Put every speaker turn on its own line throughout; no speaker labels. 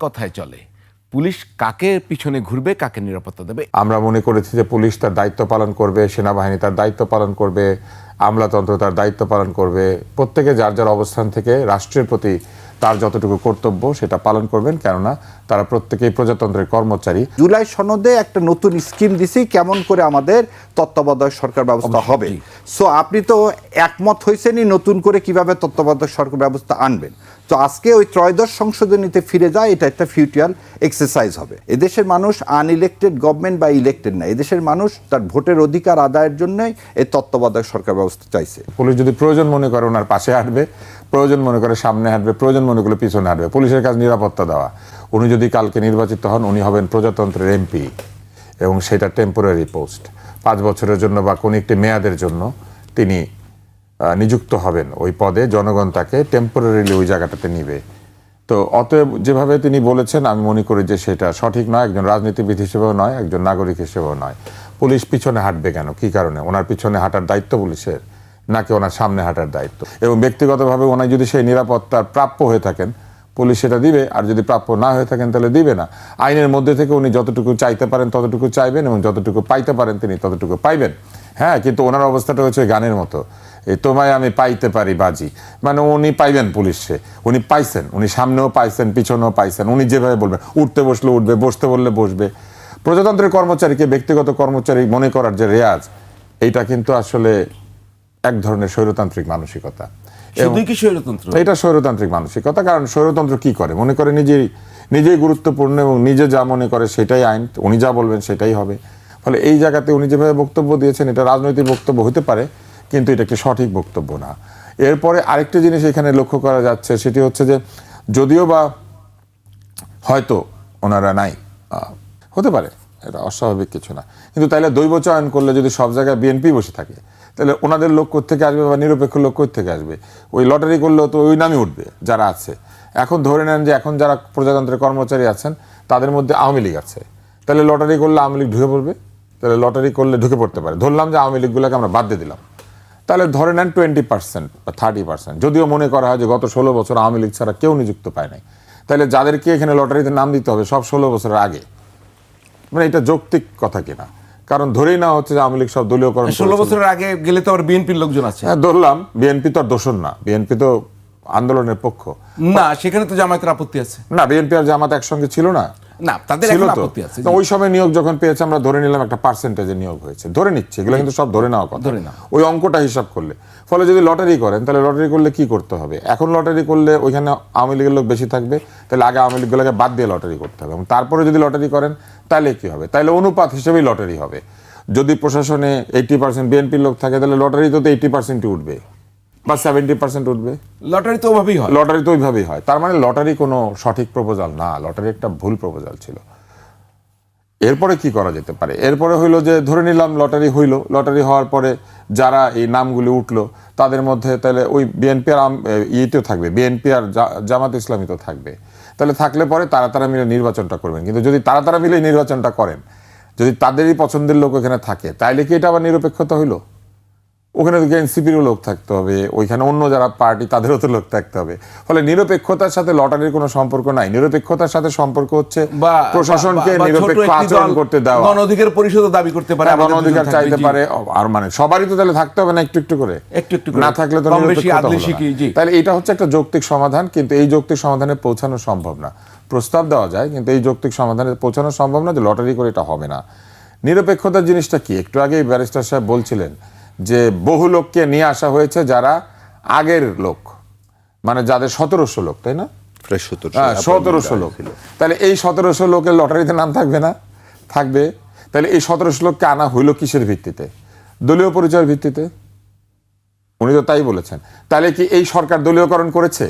কথায় চলে পুলিশ কাকে পিছনে ঘুরবে, কাকে নিরাপত্তা দেবে?
আমরা মনে করেছি যে পুলিশ তার দায়িত্ব পালন করবে, সেনাবাহিনী তার দায়িত্ব পালন করবে, আমলাতন্ত্র তার দায়িত্ব পালন করবে। প্রত্যেকে যার যার অবস্থান থেকে রাষ্ট্রের প্রতি তার যতটুকু কর্তব্য সেটা পালন করবেন, কেননা তারা প্রত্যেকেই প্রজাতন্ত্রের কর্মচারী।
জুলাই সনদে একটা নতুন স্কিম দিছি কেমন করে আমাদের তত্ত্বাবধায়ক সরকার ব্যবস্থা হবে। সো আপনি তো একমত হয়েছেনই নতুন করে কিভাবে তত্ত্বাবধায়ক সরকার ব্যবস্থা আনবেন। তো আজকে ওই ত্রয়োদশ সংশোধনীতে ফিরে যায়, এটা একটা ফিউচার এক্সারসাইজ হবে। এদেশের মানুষ আনইলেক্টেড গভর্নমেন্ট বা ইলেক্টেড না, এদেশের মানুষ তার ভোটের অধিকার আদায়ের জন্যই এই তত্ত্বাবধায়ক সরকার ব্যবস্থা চাইছে।
পুলিশ যদি প্রয়োজন মনে করে ওনার পাশে হাঁটবে, প্রয়োজন মনে করে সামনে হাঁটবে, প্রয়োজন মনে করে পিছনে হাঁটবে। পুলিশের কাজ নিরাপত্তা দেওয়া। উনি যদি কালকে নির্বাচিত হন, উনি হবেন প্রজাতন্ত্রের এমপি, এবং সেটা টেম্পোরারি পোস্ট। 5 বছরের জন্য বা কোনো একটি মেয়াদের জন্য তিনি নিযুক্ত হবেন ওই পদে। জনগণ তাকে টেম্পোরারিলি ওই জায়গাটাতে নিবে। তো অতএব যেভাবে তিনি বলেছেন, আমি মনে করি যে সেটা সঠিক নয়, একজন রাজনীতিবিদ হিসেবেও নয়, একজন নাগরিক হিসেবেও নয়। পুলিশ পিছনে হাঁটবে কেন, কি কারণে? ওনার পিছনে হাঁটার দায়িত্ব পুলিশের, নাকি ওনার সামনে হাঁটার দায়িত্ব? এবং ব্যক্তিগতভাবে ওনার যদি সেই নিরাপত্তার প্রাপ্য হয়ে থাকেন, পুলিশ সেটা দিবে। আর যদি প্রাপ্য না হয়ে থাকেন, তাহলে দিবে না। আইনের মধ্যে থেকে উনি যতটুকু চাইতে পারেন ততটুকু চাইবেন, এবং যতটুকু পাইতে পারেন তিনি ততটুকু পাইবেন। হ্যাঁ, কিন্তু ওনার অবস্থাটা হচ্ছে গানের মতো, এই তোমায় আমি পাইতে পারি বাজি। মানে উনি পাইবেন পুলিশে, উনি পাইছেন, উনি সামনেও পাইছেন, পিছনেও পাইছেন। উনি যেভাবে বলবেন, উঠতে বসলে উঠবে, বসতে বললে বসবে। প্রজাতন্ত্রের কর্মচারীকে ব্যক্তিগত কর্মচারী মনে করার যে রেয়াজ, এইটা কিন্তু আসলে এক ধরনের স্বৈরতান্ত্রিক মানসিকতা।
শুধুই কি স্বৈরতন্ত্র?
এটা স্বৈরতান্ত্রিক মানসিকতা। কারণ স্বৈরতন্ত্র কি করে? মনে করে নিজেই গুরুত্বপূর্ণ, এবং নিজে যা মনে করে সেটাই আইন, উনি যা বলবেন সেটাই হবে। ফলে এই জায়গাতে উনি যেভাবে বক্তব্য দিয়েছেন, এটা রাজনৈতিক বক্তব্য হতে পারে, কিন্তু এটা একটি সঠিক বক্তব্য না। এরপরে আরেকটি জিনিস এখানে লক্ষ্য করা যাচ্ছে, সেটি হচ্ছে যে যদিও বা হয়তো ওনারা নাই, হতে পারে, এটা অস্বাভাবিক কিছু না, কিন্তু তাইলে দৈব চয়ন করলে যদি সব জায়গায় বিএনপি বসে থাকে, তাহলে ওনাদের লোক কোত্থেকে আসবে, বা নিরপেক্ষ লোক কোত্থেকে আসবে? ওই লটারি করলেও তো ওই নামই উঠবে যারা আছে। এখন ধরে নেন যে এখন যারা প্রজাতন্ত্রের কর্মচারী আছেন, তাদের মধ্যে আওয়ামী লীগ আছে, তাহলে লটারি করলে আওয়ামী লীগ ঢুকে পড়বে। তাহলে লটারি করলে ঢুকে পড়তে পারে। ধরলাম যে আওয়ামী লীগগুলোকে আমরা বাদ দিয়ে দিলাম, তাহলে ধরে নেন 20% বা 30%। যদিও মনে করা হয় যে গত 16 বছর আওয়ামী লীগ ছাড়া কেউ নিযুক্ত পায় নাই, তাহলে যাদেরকে এখানে লটারিতে নাম দিতে হবে সব 16 বছরের আগে। মানে এটা যৌক্তিক কথা কিনা? কারণ ধরেই না হচ্ছে যে আওয়ামী লীগ সব দলীয়করণ।
16 বছরের আগে গেলে তো আবার বিএনপির লোকজন আছে।
হ্যাঁ, ধরলাম বিএনপি তো আর দোষর না, বিএনপি তো আন্দোলনের পক্ষ
না, সেখানে তো জামায়াতের আপত্তি আছে।
না, বিএনপি আর জামাত একসঙ্গে ছিল না।
না, তাদের
ছিল
এখন
তো।
আপত্তি আছে।
ওই সময় নিয়োগ যখন পেয়েছে, আমরা ধরে নিলাম একটা পার্সেন্টেজে নিয়োগ হয়েছে, ধরে নিচ্ছে, এগুলো কিন্তু সব ধরে নেওয়া কথা,
ধরে নাও।
ওই অঙ্কটা হিসাব করলে। ফলে যদি লটারি করেন, তাহলে লটারি করলে কি করতে হবে? এখন লটারি করলে ওইখানে আওয়ামী লীগের লোক বেশি থাকবে, তাহলে আগে আওয়ামী লীগগুলোকে বাদ দিয়ে লটারি করতে হবে, এবং তারপরে যদি লটারি করেন তাহলে কি হবে? তাহলে অনুপাত হিসেবেই লটারি হবে। যদি প্রশাসনে 80% বিএনপির লোক থাকে, তাহলে লটারি তো 80% উঠবে, বা 70% উঠবে।
লটারি তো ওভাবেই হয়।
লটারি তো ওইভাবেই হয়। তার মানে লটারি কোনো সঠিক প্রপোজাল না, লটারি একটা ভুল প্রপোজাল ছিল। এরপরে কি করা যেতে পারে? এরপরে হইলো যে ধরে নিলাম লটারি হইলো, লটারি হওয়ার পরে যারা এই নামগুলি উঠলো, তাদের মধ্যে তাহলে ওই বিএনপি আর ইয়েতেও থাকবে, বিএনপি আর জামাত ইসলামী তো থাকবে। তাহলে থাকলে পরে তারা মিলে নির্বাচনটা করবেন। কিন্তু যদি তারা মিলে নির্বাচনটা করেন, যদি তাদেরই পছন্দের লোক ওখানে থাকে, তাইলে কি এটা আবার নিরপেক্ষতা হইলো? ওখানে তো এনসিপিরও লোক থাকতে হবে, ওইখানে অন্য যারা পার্টি তাদেরও তো লোক থাকতে হবে। ফলে নিরপেক্ষতার সাথে লটারির কোনো সম্পর্ক নাই। নিরপেক্ষতার সাথে সম্পর্ক হচ্ছে প্রশাসনকে নিরপেক্ষ আচরণ করতে দেওয়া।
গণ অধিকার পরিষদ দাবি করতে পারে,
গণ অধিকার চাইতে পারে, আর মানে সবারই তো তাহলে থাকতে হবে না, একটু একটু করে, না থাকলে তো তাহলে এটা হচ্ছে একটা যৌক্তিক সমাধান। কিন্তু এই যৌক্তিক সমাধানে পৌঁছানো সম্ভব না। প্রস্তাব দেওয়া যায়, কিন্তু এই যৌক্তিক সমাধানে পৌঁছানো সম্ভব না, যে লটারি করে এটা হবে না। নিরপেক্ষতার জিনিসটা কি? একটু আগেই ব্যারিস্টার সাহেব বলছিলেন যে বহু লোককে নিয়ে আসা হয়েছে, যারা আগের লোক, মানে যাদের 1700 লোক, তাই না? 1700 লোক। তাহলে এই 1700 লোকের লটারিতে নাম থাকবে না? থাকবে। তাহলে এই 1700 লোককে আনা হইলো কিসের ভিত্তিতে? দলীয় পরিচয়ের ভিত্তিতে। উনি তো তাই বলেছেন। তাহলে কি এই সরকার দলীয়করণ করেছে?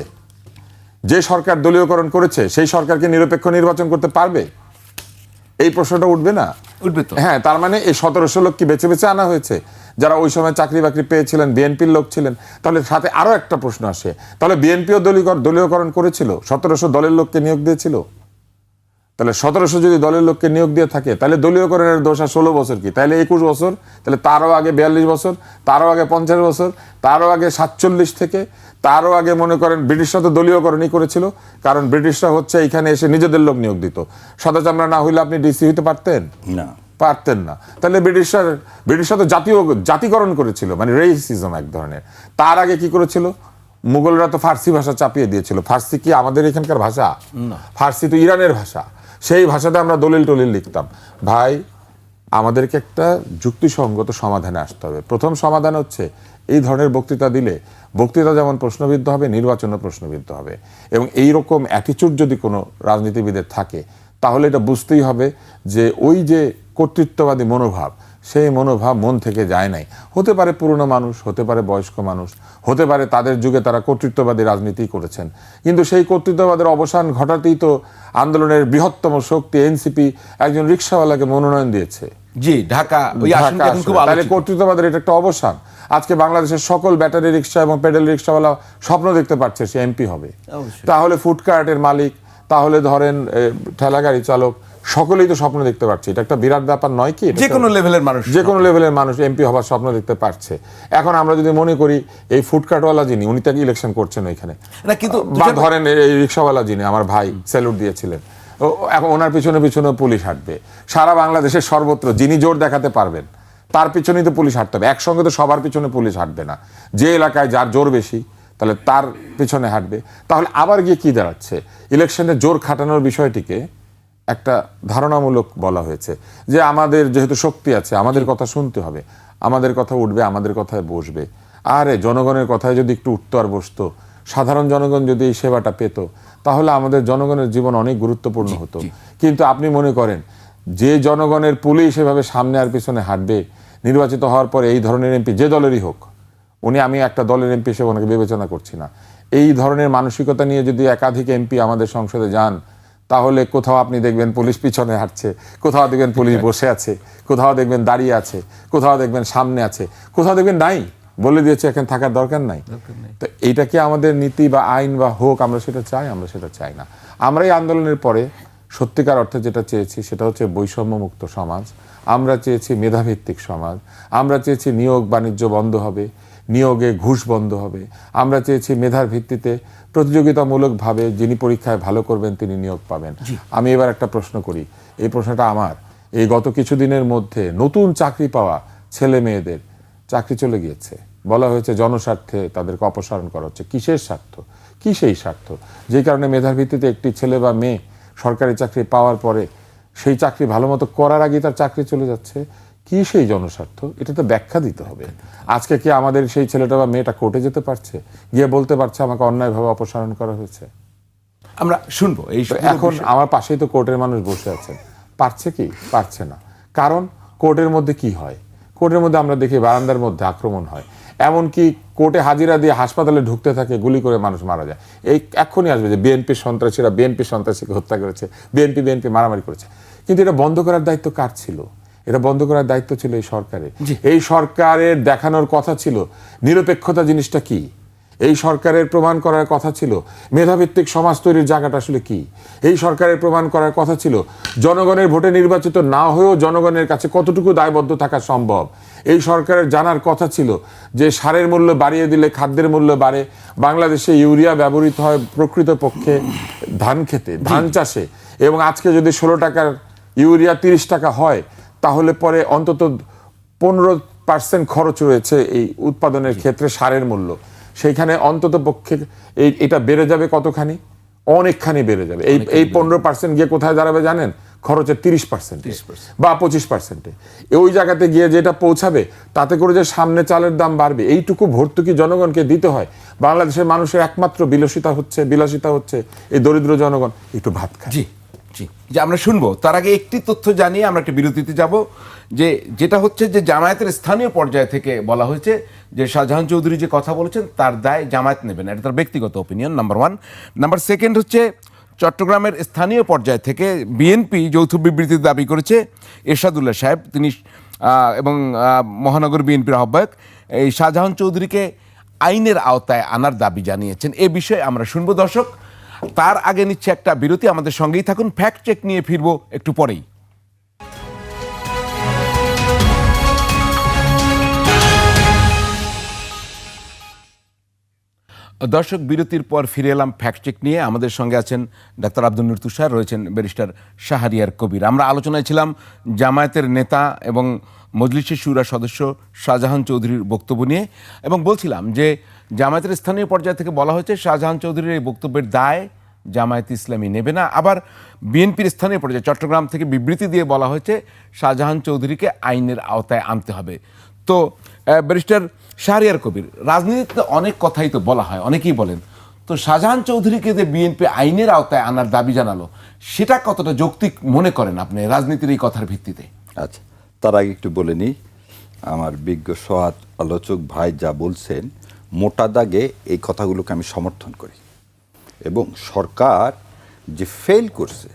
যে সরকার দলীয়করণ করেছে সেই সরকারকে নিরপেক্ষ নির্বাচন করতে পারবে? এই প্রশ্নটা উঠবে না?
উঠবে তো।
হ্যাঁ, তার মানে এই 1700 লোক কি বেছে বেছে আনা হয়েছে, যারা ওই সময় চাকরি বাকরি পেয়েছিলেন, বিএনপির লোক ছিলেন? তাহলে সাথে আরো একটা প্রশ্ন আসে, তাহলে বিএনপিও দলীয়করণ করেছিল, 1700 দলের লোককে নিয়োগ দিয়েছিল? তাহলে 1700 যদি দলের লোককে নিয়োগ দিয়ে থাকে, তাহলে দলীয়করণের দোষ আর 16 বছর কি? তাহলে 21 বছর। তাহলে তারও আগে 42 বছর, তারও আগে 50 বছর, তারও আগে 47 থেকে, তারও আগে মনে করেন ব্রিটিশরা তো দলীয়করণই করেছিল, কারণ ব্রিটিশরা হচ্ছে এখানে এসে নিজেদের লোক নিয়োগ দিত। সাদা চামড়া না হইলে আপনি ডিসি হইতে পারতেন
না,
পারতেন না। তাহলে ব্রিটিশরা তো জাতিকরণ করেছিল, মানে রেসিজম এক ধরনের। তার আগে কি করেছিল? মুঘলরা তো ফার্সি ভাষা চাপিয়ে দিয়েছিল। ফার্সি কি আমাদের এখানকার ভাষা? ফার্সি তো ইরানের ভাষা। সেই ভাষাতে আমরা দলিল টলিল লিখতাম। ভাই, আমাদেরকে একটা যুক্তিসঙ্গত সমাধানে আসতে হবে। প্রথম সমাধান হচ্ছে এই ধরনের বক্তৃতা দিলে বক্তৃতা যেমন প্রশ্নবিদ্ধ হবে, নির্বাচনও প্রশ্নবিদ্ধ হবে। এবং এই রকম অ্যাটিচিউড যদি কোনো রাজনীতিবিদের থাকে, তাহলে এটা বুঝতেই হবে যে ওই যে কর্তৃত্ববাদী মনোভাব, সেই মনোভাব মন থেকে যায় নাই। হতে পারে পুরনো মানুষ, হতে পারে বয়স্ক মানুষ, হতে পারে তাদের যুগে তারা কর্তৃত্ববাদী রাজনীতি করেছেন, কিন্তু সেই কর্তৃত্ববাদের অবসান ঘটাতেই তো আন্দোলনের বৃহত্তম শক্তি এনসিপি একজন রিকশাওয়ালাকে মনোনয়ন দিয়েছে।
জি, ঢাকা ওই আসনটা এখন খুব
তাহলে
আলোচিত।
কর্তৃত্ববাদের এটা একটা অবসান। আজকে বাংলাদেশের সকল ব্যাটারি রিক্সা এবং পেডেল রিক্সাওয়ালা স্বপ্ন দেখতে পারছে সে এমপি হবে। তাহলে ফুডকার্টের মালিক, তাহলে ধরেন ঠেলাগাড়ি চালক, সকলেই তো স্বপ্ন দেখতে পারছে। এটা একটা বিরাট ব্যাপার নয় কি?
যে কোনো লেভেলের মানুষ,
যে কোনো লেভেলের মানুষ এমপি হবার স্বপ্ন দেখতে পারছে। এখন আমরা যদি মনে করি এই ফুডকার্টওয়ালা যিনি, উনি তাকে ইলেকশন করছেন ওইখানে,
না কিন্তু
বা ধরেন এই রিক্সাওয়ালা যিনি, আমার ভাই স্যালুট দিয়েছিলেন, এখন ওনার পিছনে পিছনে পুলিশ হাঁটবে। সারা বাংলাদেশের সর্বত্র যিনি জোর দেখাতে পারবেন তার পিছনেই তো পুলিশ হাঁটতে হবে। একসঙ্গে তো সবার পিছনে পুলিশ হাঁটবে না। যে এলাকায় যার জোর বেশি, তাহলে তার পিছনে হাঁটবে। তাহলে আবার গিয়ে কি দাঁড়াচ্ছে? ইলেকশনে জোর খাটানোর বিষয়টিকে একটা ধারণামূলক বলা হয়েছে যে আমাদের যেহেতু শক্তি আছে, আমাদের কথা শুনতে হবে, আমাদের কথা উঠবে, আমাদের কথায় বসবে। আরে জনগণের কথায় যদি একটু উঠতো আর বসতো, সাধারণ জনগণ যদি এই সেবাটা পেত, তাহলে আমাদের জনগণের জীবন অনেক গুরুত্বপূর্ণ হতো। কিন্তু আপনি মনে করেন যে জনগণের পুলিশ এভাবে সামনে আর পিছনে হাঁটবে, নির্বাচিত হওয়ার পরে এই ধরনের এমপি যে দলেরই হোক, আমি একটা দলের এমপি হিসেবে ওনাকে বিবেচনা করছি না, এই ধরনের মানসিকতা নিয়ে যদি একাধিক এমপি আমাদের সংসদে যান, তাহলে কোথাও আপনি দেখবেন পুলিশ পিছনে হাঁটছে, কোথাও দেখবেন পুলিশ বসে আছে, কোথাও দেখবেন দাঁড়িয়ে আছে, কোথাও দেখবেন সামনে আছে, কোথাও দেখবেন নাই, বলে দিয়েছে এখানে থাকার দরকার নাই। তো এইটা কি আমাদের নীতি বা আইন বা হোক আমরা সেটা চাই? আমরা সেটা চাই না। আমরা এই আন্দোলনের পরে সত্যিকার অর্থে যেটা চেয়েছি সেটা হচ্ছে বৈষম্যমুক্ত সমাজ। আমরা চেয়েছি মেধাভিত্তিক সমাজ। আমরা চেয়েছি নিয়োগ বাণিজ্য বন্ধ হবে, নিয়োগে ঘুষ বন্ধ হবে। আমরা চেয়েছি মেধার ভিত্তিতে প্রতিযোগিতামূলকভাবে যিনি পরীক্ষায় ভালো করবেন তিনি নিয়োগ পাবেন। আমি এবার একটা প্রশ্ন করি, এই প্রশ্নটা আমার। এই গত কিছুদিনের মধ্যে নতুন চাকরি পাওয়া ছেলে মেয়েদের চাকরি চলে গিয়েছে, বলা হয়েছে জনস্বার্থে তাদেরকে অপসারণ করা হচ্ছে। কিসের স্বার্থ? কি সেই স্বার্থ যে কারণে মেধার ভিত্তিতে একটি ছেলে বা মেয়ে সরকারি চাকরি পাওয়ার পরে সেই চাকরি ভালো মতো করার আগে তার চাকরি চলে যাচ্ছে? কি সেই জনস্বার্থ? এটা তো ব্যাখ্যা দিতে হবে। আজকে কি আমাদের সেই ছেলেটা বা মেয়েটা কোর্টে যেতে পারছে, গিয়ে বলতে পারছে আমাকে অন্যায়ভাবে অপসারণ করা হয়েছে?
আমরা শুনবো এই
এখন আমার পাশেই তো কোর্টের মানুষ বসে আছেন, পারছে কি? পারছে না। কারণ কোর্টের মধ্যে কি হয়? কোর্টের মধ্যে আমরা দেখি বারান্দার মধ্যে আক্রমণ হয়, এমনকি কোর্টে হাজিরা দিয়ে হাসপাতালে ঢুকতে থাকে, গুলি করে মানুষ মারা যায়। এই এক্ষুনি আসবে যে বিএনপি সন্ত্রাসীরা বিএনপি সন্ত্রাসীকে হত্যা করেছে, বিএনপি মারামারি করেছে। কিন্তু এটা বন্ধ করার দায়িত্ব কার ছিল? এটা বন্ধ করার দায়িত্ব ছিল এই সরকারের। এই সরকারের দেখানোর কথা ছিল নিরপেক্ষতা জিনিসটা কি। এই সরকারের প্রমাণ করার কথা ছিল মেধাভিত্তিক সমাজ তৈরির জায়গাটা আসলে কি। এই সরকারের প্রমাণ করার কথা ছিল জনগণের ভোটে নির্বাচিত না হয়েও জনগণের কাছে কতটুকু দায়বদ্ধ থাকা সম্ভব। এই সরকারের জানার কথা ছিল যে সারের মূল্য বাড়িয়ে দিলে খাদ্যের মূল্য বাড়ে, বাংলাদেশে ইউরিয়া ব্যবহৃত হয় প্রকৃতপক্ষে ধান খেতে, ধান চাষে, এবং আজকে যদি 16 টাকার ইউরিয়া 30 টাকা হয়, তাহলে পরে অন্তত 15% খরচ রয়েছে এই উৎপাদনের ক্ষেত্রে সারের মূল্য। সেইখানে অন্তত পক্ষে এটা বেড়ে যাবে কতখানি? অনেকখানি বেড়ে যাবে। এই 15% গিয়ে কোথায় দাঁড়াবে জানেন? খরচের 30% বা 25%। ওই জায়গাতে গিয়ে যেটা পৌঁছাবে, তাতে করে যে সামনে চালের দাম বাড়বে, এইটুকু ভর্তুকি জনগণকে দিতে হয়। বাংলাদেশের মানুষের একমাত্র বিলাসিতা হচ্ছে এই দরিদ্র জনগণ একটু ভাত খায়।
জি জি, যে আমরা শুনবো তার আগে একটি তথ্য জানিয়ে আমরা একটা বিরতিতে যাব। যেটা হচ্ছে যে জামায়াতের স্থানীয় পর্যায় থেকে বলা হয়েছে যে শাহজাহান চৌধুরী যে কথা বলেছেন তার দায় জামায়াত নেবেন, এটা তার ব্যক্তিগত ওপিনিয়ন, নাম্বার 1। নাম্বার 2 হচ্ছে চট্টগ্রামের স্থানীয় পর্যায় থেকে বিএনপি যৌথ বিবৃতিতে দাবি করেছে এরশাদুল্লাহ সাহেব, তিনি এবং মহানগর বিএনপির আহ্বায়ক, এই শাহজাহান চৌধুরীকে আইনের আওতায় আনার দাবি জানিয়েছেন। এ বিষয়ে আমরা শুনবো দর্শক। তার আগে নিচ্ছে একটা বিরতি, আমাদের সঙ্গেই থাকুন। ফ্যাক্ট চেক নিয়ে ফিরবো একটু পরেই। দর্শক, বিরতির পর ফিরে এলাম ফ্যাক্ট চেক নিয়ে। আমাদের সঙ্গে আছেন ডাক্তার আব্দুল নূর তুষার, রয়েছেন ব্যারিস্টার শাহরিয়ার কবির। আমরা আলোচনায় ছিলাম জামায়াতের নেতা এবং মজলিসের শুরা সদস্য শাহজাহান চৌধুরীর বক্তব্য নিয়ে, এবং বলছিলাম যে জামায়াতের স্থানীয় পর্যায় থেকে বলা হয়েছে শাহজাহান চৌধুরীর এই বক্তব্যের দায় জামায়াত ইসলামী নেবে না। আবার বিএনপির স্থানীয় পর্যায়ে চট্টগ্রাম থেকে বিবৃতি দিয়ে বলা হয়েছে শাহজাহান চৌধুরীকে আইনের আওতায় আনতে হবে। তো ব্যারিস্টার শাহরিয়ার কবির, রাজনীতিতে অনেক কথাই তো বলা হয়, অনেকেই বলেন, তো শাহজাহান চৌধুরীকে যে বিএনপি আইনের আওতায় আনার দাবি জানালো, সেটা কতটা যৌক্তিক মনে করেন আপনি রাজনীতির এই কথার ভিত্তিতে?
আচ্ছা, তার আগে একটু বলে নিই, আমার বিজ্ঞ সহাত আলোচক ভাই যা বলছেন মোটা দাগে এই কথাগুলোকে আমি সমর্থন করি। এবং সরকার যে ফেল করছে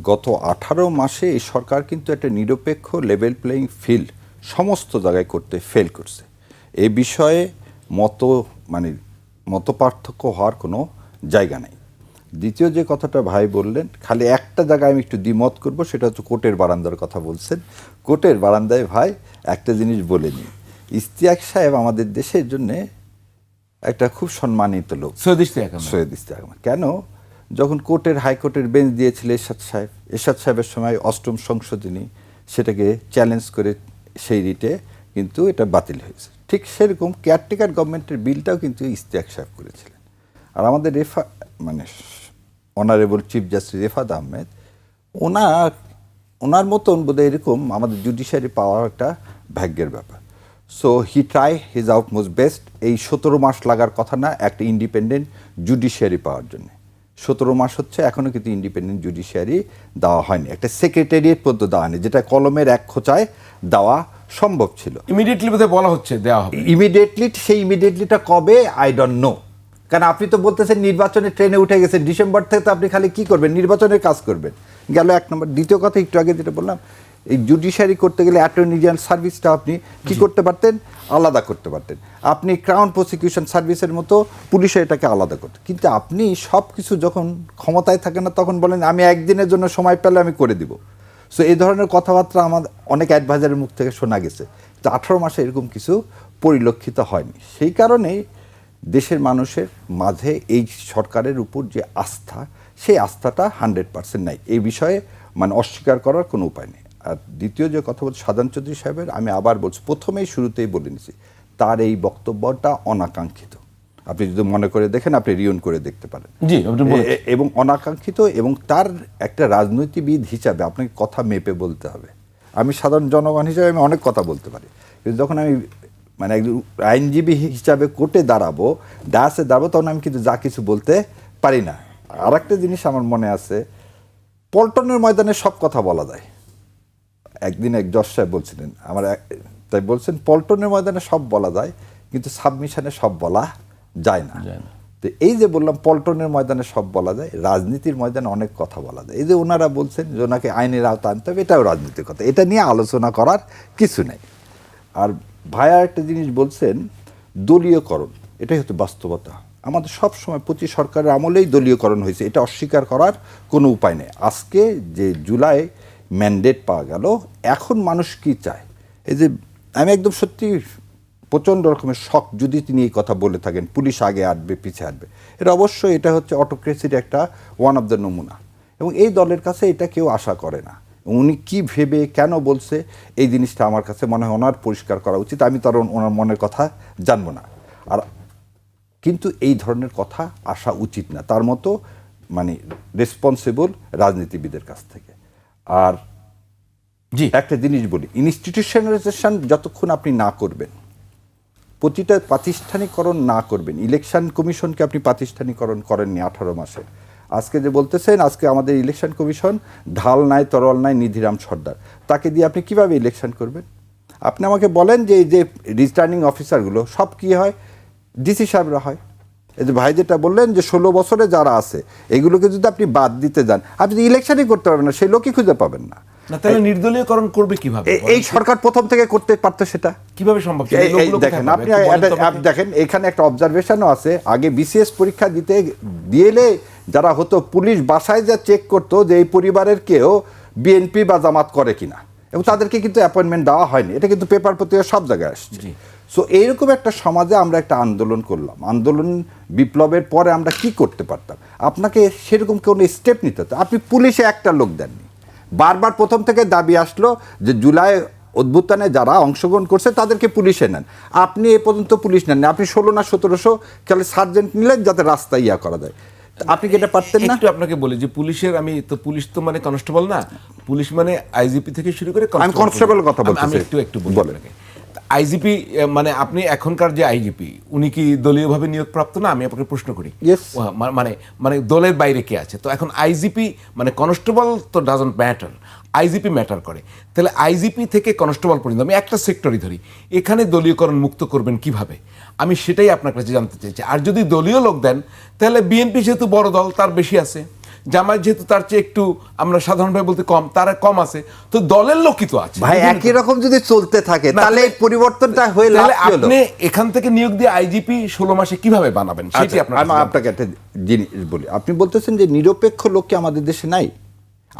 গত 18 মাসে, এই সরকার কিন্তু একটা নিরপেক্ষ লেভেল প্লেয়িং ফিল্ড সমস্ত জায়গায় করতে ফেল করছে। এই বিষয়ে মত পার্থক্য হওয়ার কোনো জায়গা নেই। দ্বিতীয় যে কথাটা ভাই বললেন, খালি একটা জায়গায় আমি একটু দ্বিমত করব, সেটা হচ্ছে কোর্টের বারান্দার কথা বলছেন। কোর্টের বারান্দায় ভাই একটা জিনিস বলে নিই, ইশতিয়াক সাহেব আমাদের দেশের জন্য একটা খুব সম্মানিত লোক। সৈয়দ ইশতিয়াক আহমেদ কেন, যখন কোর্টের হাইকোর্টের বেঞ্চ দিয়েছিল এরশাদ সাহেবের সময় 8ম সংশোধনী, সেটাকে চ্যালেঞ্জ করে সেই রিটে কিন্তু এটা বাতিল হয়েছে। ঠিক সেরকম কেয়ারটেকার গভর্নমেন্টের বিলটাও কিন্তু ইশতিয়াক সাহেব করেছিলেন। আর আমাদের honourable chief justice Refaat Ahmed, ওনার মতন বোধহয় এরকম আমাদের জুডিশিয়ারি পাওয়া একটা ভাগ্যের ব্যাপার। So he try his outmost best. এই 17 মাস লাগার কথা না একটা ইন্ডিপেন্ডেন্ট জুডিশিয়ারি পাওয়ার জন্য। 17 মাস হচ্ছে, এখনও কিন্তু ইন্ডিপেন্ডেন্ট জুডিশিয়ারি দেওয়া হয়নি, একটা সেক্রেটারিয়েট পর্যন্ত দেওয়া হয়নি, যেটা কলমের এক খোঁচায় দেওয়া সম্ভব ছিল।
ইমিডিয়েটলি বলা হচ্ছে দেওয়া হবে
সেই ইমিডিয়েটলিটা কবে আই ডোন্ট নো। কারণ আপনি তো বলতেছেন নির্বাচনের ট্রেনে উঠে গেছেন, ডিসেম্বর থেকে তো আপনি খালি কি করবেন, নির্বাচনের কাজ করবেন, গেল 1 নম্বর। দ্বিতীয় কথা, একটু আগে যেটা বললাম, এই জুডিশিয়ারি করতে গেলে অ্যাটর্নি জেনারেল সার্ভিসটা আপনি কি করতে পারতেন, আলাদা করতে পারতেন। আপনি ক্রাউন প্রসিকিউশন সার্ভিসের মতো পুলিশে এটাকে আলাদা করতেন। কিন্তু আপনি সব কিছু যখন ক্ষমতায় থাকেন না, তখন বলেন আমি একদিনের জন্য সময় পেলে আমি করে দিব। সো এই ধরনের কথাবার্তা আমাদের অনেক অ্যাডভাইজারের মুখ থেকে শোনা গেছে, তো 18 মাসে এরকম কিছু পরিলক্ষিত হয়নি। সেই কারণেই দেশের মানুষের মাঝে এই সরকারের উপর যে আস্থা, সেই আস্থাটা 100% নাই। এই বিষয়ে অস্বীকার করার কোনো উপায় নেই। আর দ্বিতীয় যে কথা বলছি শাহজাহান চৌধুরী সাহেবের, আমি আবার বলছি, প্রথমেই শুরুতেই বলে নিছি, তার এই বক্তব্যটা অনাকাঙ্ক্ষিত। আপনি যদি মনে করে দেখেন, আপনি রিউন করে দেখতে পারেন। এবং অনাকাঙ্ক্ষিত, এবং তার একটা রাজনীতিবিদ হিসাবে আপনাকে কথা মেপে বলতে হবে। আমি সাধারণ জনগণ হিসাবে আমি অনেক কথা বলতে পারি, কিন্তু যখন আমি একজন আইনজীবী হিসাবে কোর্টে দাঁড়াবো, ডায়াসে দাঁড়াবো, তখন আমি কিন্তু যা কিছু বলতে পারি না। আর একটা জিনিস আমার মনে আছে, পল্টনের ময়দানে সব কথা বলা যায়। একদিন এক জজ সাহেব বলছিলেন, তাই বলছেন পল্টনের ময়দানে সব বলা যায়, কিন্তু সাবমিশনে সব বলা যায় না। তো এই যে বললাম পল্টনের ময়দানে সব বলা যায়, রাজনীতির ময়দানে অনেক কথা বলা যায়। এই যে ওনারা বলছেন যে ওনাকে আইনের আওতা আনতে হবে, এটাও রাজনীতির কথা, এটা নিয়ে আলোচনা করার কিছু নেই। আর ভাইয়া একটা জিনিস বলছেন, দলীয়করণ, এটাই হচ্ছে বাস্তবতা। আমাদের সব সময় প্রতি সরকারের আমলেই দলীয়করণ হয়েছে, এটা অস্বীকার করার কোনো উপায় নেই। আজকে যে জুলাই ম্যান্ডেট পাওয়া গেল, এখন মানুষ কি চায়, এই যে আমি একদম সত্যি প্রচণ্ড রকমের শখ যদি তিনি এই কথা বলে থাকেন, পুলিশ আগে আসবে পিছিয়ে আসবে, এটা অবশ্যই এটা হচ্ছে অটোক্রেসির একটা ওয়ান অফ দ্য নমুনা। এবং এই দলের কাছে এটা কেউ আশা করে না। উনি কি ভেবে কেন বলছে, এই জিনিসটা আমার কাছে মনে হয় ওনার পরিষ্কার করা উচিত। আমি তো আর ওনার মনের কথা জানবো না। আর কিন্তু এই ধরনের কথা আসা উচিত না তার মতো রেসপন্সিবল রাজনীতিবিদের কাছ থেকে। আর একটা জিনিস বলি, ইনস্টিটিউশনালাইজেশন যতক্ষণ আপনি না করবেন, প্রতিটা প্রাতিষ্ঠানিকরণ না করবেন, ইলেকশন কমিশনকে আপনি প্রাতিষ্ঠানিকরণ করেননি 18 মাসে। আজকে যে বলতেছেন, আজকে আমাদের ইলেকশন কমিশন ঢাল নাই, তরল নাই, নিধিরাম সর্দার, তাকে দিয়ে আপনি কিভাবে ইলেকশন করবেন? আপনি আমাকে বলেন যে এই যে রিটার্নিং অফিসারগুলো সব কি হয়, ডিসি সাহেবরা হয়। এই যে ভাই যেটা বললেন যে 16 বছরে যারা আছে, এগুলোকে যদি আপনি বাদ দিতে যান, আপনি ইলেকশনই করতে পারবেন না, সেই লোকই খুঁজে পাবেন না।
তাহলে নির্দলীয়করণ করবে কিভাবে?
এই সরকার প্রথম থেকে করতে পারতো, সেটা
কিভাবে সম্ভব?
দেখেন আপনি দেখেন, এখানে একটা অবজারভেশনও আছে। আগে বিসিএস পরীক্ষা দিলে যারা হতো, পুলিশ বাসায় যা চেক করতো যে এই পরিবারের কেউ বিএনপি বা জামাত করে কিনা, এবং তাদেরকে কিন্তু অ্যাপয়েন্টমেন্ট দেওয়া হয়নি। এটা কিন্তু পেপার পত্রিকা সব জায়গায় আসছে।
সো এইরকম একটা সমাজে আমরা একটা আন্দোলন করলাম, আন্দোলন বিপ্লবের পরে আমরা কি করতে পারতাম? আপনাকে সেরকম কোনো স্টেপ নিতে হতো। আপনি পুলিশে একটা লোক দেননি, বারবার প্রথম থেকে দাবি আসলো যে জুলাই অভ্যুত্থানে যারা অংশগ্রহণ করছে তাদেরকে পুলিশে নেন, আপনি এ পর্যন্ত পুলিশ নেন, আপনি 16 না 1700 খালি সার্জেন্ট নিলেন যাতে রাস্তা ইয়া করা যায়। আপনি কি এটা পারতেন না?
একটু আপনাকে বলি যে পুলিশের, আমি তো পুলিশ তো মানে কনস্টেবল না, পুলিশ মানে আইজিপি থেকে শুরু করে
আমি কনস্টেবল কথা বলতেছি।
আমি একটু বলি আপনাকে। আইজিপি মানে আপনি এখনকার যে আইজিপি উনি কি দলীয়ভাবে নিয়োগপ্রাপ্ত না? আমি আপনাকে প্রশ্ন করি।
Yes.
মানে মানে দলের বাইরে কে আছে? তো এখন আইজিপি মানে কনস্টেবল তো ডাজন্ট ম্যাটার, আইজিপি ম্যাটার করে। তাহলে আইজিপি থেকে কনস্টেবল পর্যন্ত আমি একটা সেক্টরই ধরি, এখানে দলীয়করণ মুক্ত করবেন কিভাবে? আমি সেটাই আপনার কাছে জানতে চাইছি। আর যদি দলীয় লোক দেন তাহলে বিএনপি যেহেতু বড় দল তার বেশি আছে, জামায়াত যেহেতু তার চেয়ে একটু আমরা সাধারণভাবে বলতে কম, তার কম আছে, তো দলের লোকই তো আছে
ভাই একই রকম যদি চলতে থাকে তাহলে এই পরিবর্তনটা হয়ে লাভ
তাহলে
কি হলো?
আপনি এখান থেকে নিয়োগ দিয়ে আইজিপি 16 মাসে কিভাবে বানাবেন সেটি
আচ্ছা,
আপনার
আমি আপনাকে একটা জিনিস বলি। আপনি বলতেছেন যে নিরপেক্ষ লোক কি আমাদের দেশে নাই?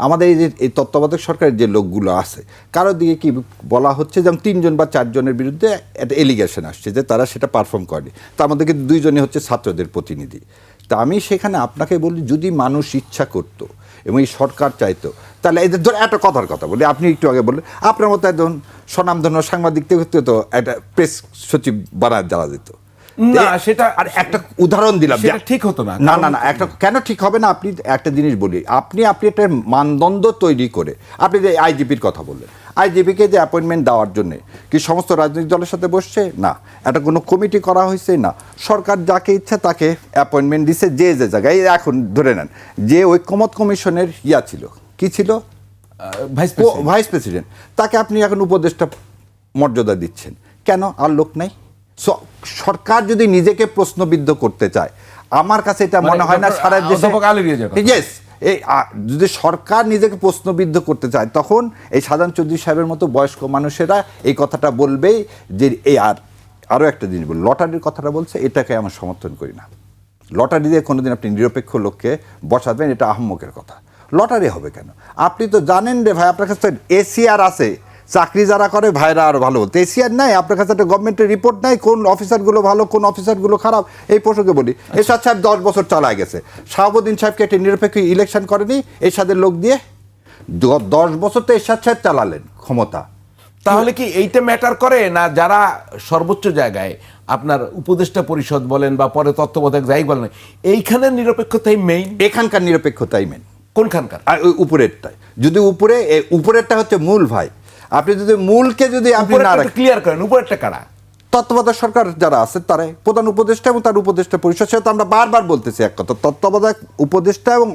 আমাদের এই যে এই তত্ত্বাবধায়ক সরকারের যে লোকগুলো আছে কারো দিকে কি বলা হচ্ছে যেমন 3 জন বা 4 জনের বিরুদ্ধে একটা এলিগেশন আসছে যে তারা সেটা পারফর্ম করেনি, তার মধ্যে কিন্তু 2 জনই হচ্ছে ছাত্রদের প্রতিনিধি। তা আমি সেখানে আপনাকে বলি যদি মানুষ ইচ্ছা করতো এবং এই সরকার চাইতো তাহলে এদের ধর একটা কথার কথা বলি, আপনি একটু আগে বললেন আপনার মতো একজন স্বনামধন্য সাংবাদিক থেকে তো একটা প্রেস সচিব বানায় দেওয়া যেত
না, সেটা
আর একটা উদাহরণ দিলাম
সেটা ঠিক হতো না।
না না না একটা কেন ঠিক হবে না? আপনি একটা জিনিস বলি, আপনি একটা মানদণ্ড তৈরি করে আপনি যে আইজিপির কথা বললেন, আইজিপিকে যে অ্যাপয়েন্টমেন্ট দেওয়ার জন্য কি সমস্ত রাজনৈতিক দলের সাথে বসছে? না। একটা কোনো কমিটি করা হয়েছে? না। সরকার যাকে ইচ্ছা তাকে অ্যাপয়েন্টমেন্ট দিছে যে যে জায়গায়। এখন ধরে নেন যে ঐক্যমত কমিশনের ইয়া ছিল, কি ছিল? ভাইস প্রেসিডেন্ট, তাকে আপনি এখন উপদেষ্টা মর্যাদা দিচ্ছেন কেন? আর লোক নাই। সরকার যদি নিজেকে প্রশ্নবিদ্ধ করতে চায়, আমার কাছে এটা মনে হয় না সারা দেশে। ইয়েস, এই যদি সরকার নিজেকে প্রশ্নবিদ্ধ করতে চায় তখন এই সাধারণ চৌধুরী সাহেবের মতো বয়স্ক মানুষেরা এই কথাটা বলবেই যে এই আরও একটা জিনিস বলি, লটারির কথাটা বলছে, এটাকে আমার সমর্থন করি না। লটারি দিয়ে কোনোদিন আপনি নিরপেক্ষ লোককে বসাবেন, এটা আহম্মকের কথা। লটারি হবে কেন? আপনি তো জানেন রে ভাই, আপনার কাছে এসিআর আছে, চাকরি যারা করে ভাইরা আরও ভালো বলতে, এসিআর নাই, আপনার কাছে একটা গভর্নমেন্টের রিপোর্ট নাই কোন অফিসারগুলো ভালো কোন অফিসারগুলো খারাপ। এই প্রসঙ্গে বলি, এরশাদ সাহেব 10 বছর চালায় গেছে, শাহাবুদ্দিন সাহেবকে একটা নিরপেক্ষ ইলেকশন করেনি এরশাদের লোক দিয়ে? 10 বছর তো এরশাদ সাহেব চালালেন ক্ষমতা।
তাহলে কি এইটা ম্যাটার করে না? যারা সর্বোচ্চ জায়গায় আপনার উপদেষ্টা পরিষদ বলেন বা পরে তত্ত্বাবধায়ক যাই বলেন, এইখানে নিরপেক্ষতাই মেইন।
এখানকার নিরপেক্ষতাই মেন।
কোনখানকার?
আর ওই উপরেরটাই, যদি উপরেরটা হচ্ছে মূল ভাই, আপনি যদি মূলকে যদি আপনি না রাখেন,
ক্লিয়ার করেন উপরেরটা কারা?
তত্ত্বাবধায়ক সরকার যারা আছে তারাই প্রধান উপদেষ্টা এবং তার উপদেষ্টা পরিষদ। সেটা তো আমরা বারবার বলতেছি এক কথা, তত্ত্বাবধায়ক উপদেষ্টা এবং